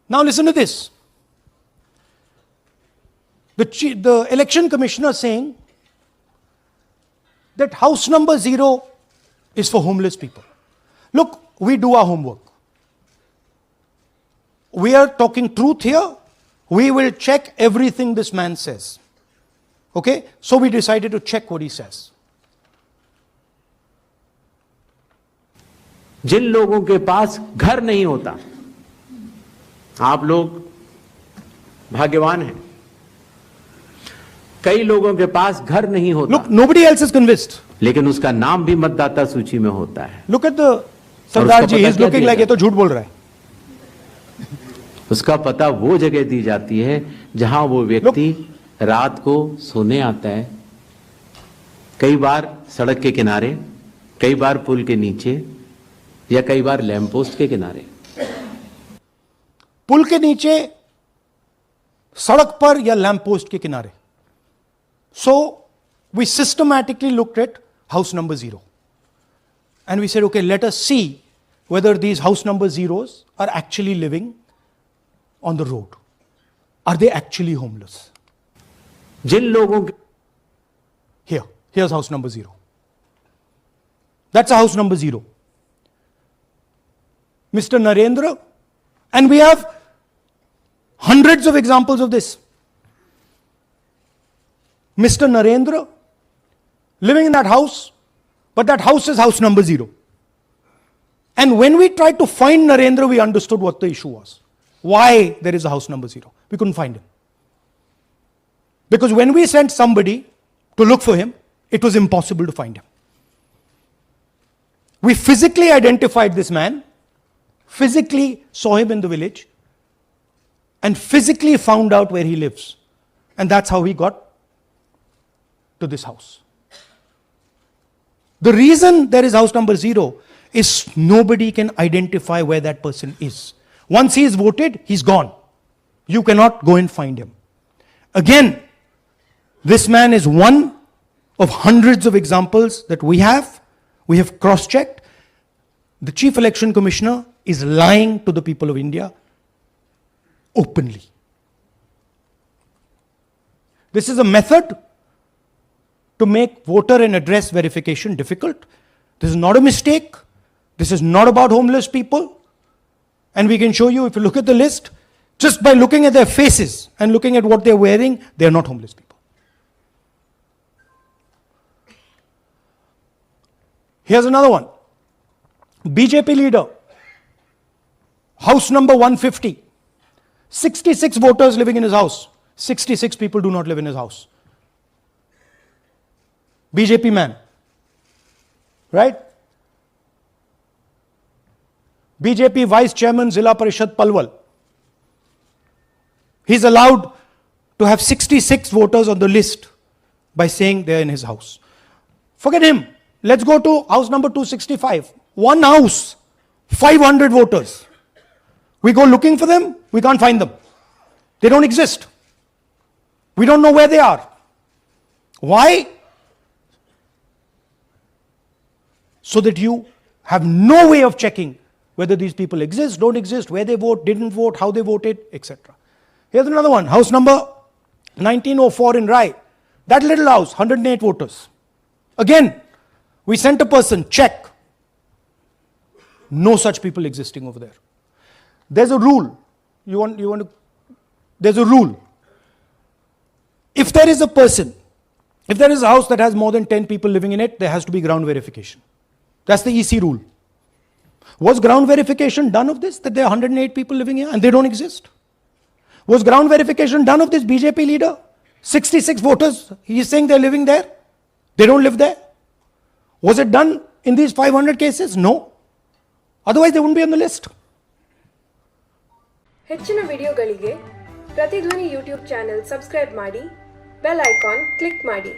Now listen to this. The election commissioner saying that house number 0 is for homeless people. Look, we do our homework. We are talking truth here. We will check everything this man says. Okay? So we decided to check what he says. जिन लोगों के पास घर नहीं होता, आप लोग भाग्यवान हैं. कई लोगों के पास घर नहीं होता. Look, nobody else is convinced. लेकिन उसका नाम भी मतदाता सूची में होता है. Look at the Sardar ji, he's looking like ये तो झूठ बोल रहा है. उसका पता वो जगह दी जाती है जहां वो व्यक्ति रात को सोने आता है. कई बार सड़क के किनारे, कई बार पुल के नीचे, या कई बार लैंप पोस्ट के किनारे. पुल के नीचे, सड़क पर या लैंप पोस्ट के किनारे. So we systematically looked at house number 0. And we said, okay, let us see whether these house number 0s are actually living on the road. Are they actually homeless? जिन लोगों के Here's house number 0. That's a house number 0. Mr. Narendra, and we have hundreds of examples of this. Mr. Narendra living in that house, but that house is house number 0. And when we tried to find Narendra, we understood what the issue was. Why there is a house number 0. We couldn't find him. Because when we sent somebody to look for him, it was impossible to find him. We physically identified this man, physically saw him in the village, and physically found out where he lives. And that's how he got to this house. The reason there is house number 0 is nobody can identify where that person is. Once he is voted, he's gone. You cannot go and find him. Again, this man is one of hundreds of examples that we have. We have cross-checked. The Chief Election Commissioner is lying to the people of India openly. This is a method to make voter and address verification difficult. This is not a mistake. This is not about homeless people. And we can show you, if you look at the list, just by looking at their faces and looking at what they're wearing, they're not homeless people. Here's another one. BJP leader, house number 150. 66 voters living in his house. 66 people do not live in his house. BJP man. Right? BJP Vice Chairman Zilla Parishad Palwal. He's allowed to have 66 voters on the list by saying they're in his house. Forget him. Let's go to house number 265. One house, 500 voters. We go looking for them, we can't find them. They don't exist. We don't know where they are. Why? So that you have no way of checking whether these people exist, don't exist, where they vote, didn't vote, how they voted, etc. Here's another one, house number 1904 in Rai. That little house, 108 voters. Again, we sent a person, check. No such people existing over there. There's a rule. There's a rule. If there is a person, if there is a house that has more than 10 people living in it, there has to be ground verification. That's the EC rule. Was ground verification done of this, that there are 108 people living here and they don't exist? Was ground verification done of this BJP leader? 66 voters, he is saying they're living there. They don't live there. Was it done in these 500 cases? No. Otherwise they wouldn't be on the list. ಹೆಚ್ಚಿನ ವಿಡಿಯೋಗಳಿಗೆ ಪ್ರತಿಧ್ವನಿ YouTube channel subscribe ಮಾಡಿ, bell icon click ಮಾಡಿ.